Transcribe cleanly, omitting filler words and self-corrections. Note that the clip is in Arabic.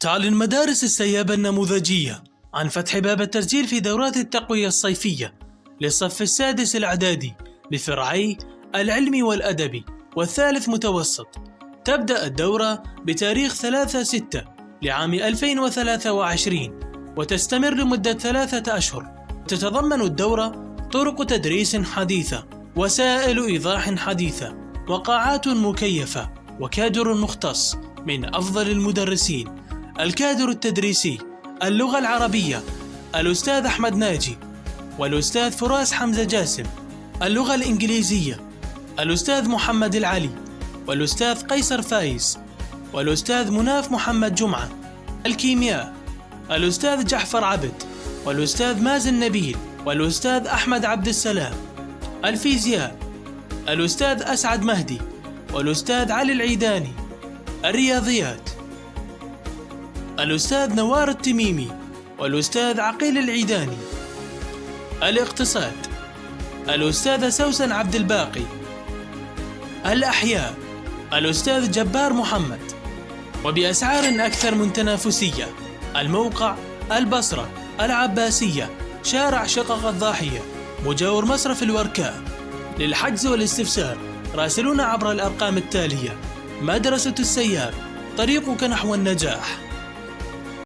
تعلن مدارس السيابة النموذجية عن فتح باب التسجيل في دورات التقوية الصيفية للصف السادس الإعدادي بفرعي العلمي والأدبي والثالث متوسط. تبدأ الدورة بتاريخ 3/6 لعام 2023 وتستمر لمدة 3 أشهر. تتضمن الدورة طرق تدريس حديثة، وسائل إيضاح حديثة، وقاعات مكيفة، وكادر مختص من أفضل المدرسين. الكادر التدريسي: اللغة العربية الأستاذ أحمد ناجي والأستاذ فراس حمزة جاسم. اللغة الإنجليزية: الأستاذ محمد العلي والأستاذ قيصر فايز والأستاذ مناف محمد جمعة. الكيمياء: الأستاذ جعفر عبد والأستاذ مازن نبيل والأستاذ أحمد عبد السلام. الفيزياء: الأستاذ أسعد مهدي والأستاذ علي العيداني. الرياضيات: الأستاذ نوار التميمي والأستاذ عقيل العيداني. الاقتصاد: الأستاذة سوسن عبد الباقي. الأحياء: الأستاذ جبار محمد. وبأسعار أكثر من تنافسية. الموقع: البصرة، العباسية، شارع شقق الضاحية، مجاور مصرف الوركاء. للحجز والاستفسار راسلونا عبر الأرقام التالية. مدرسة السياب، طريقك نحو النجاح.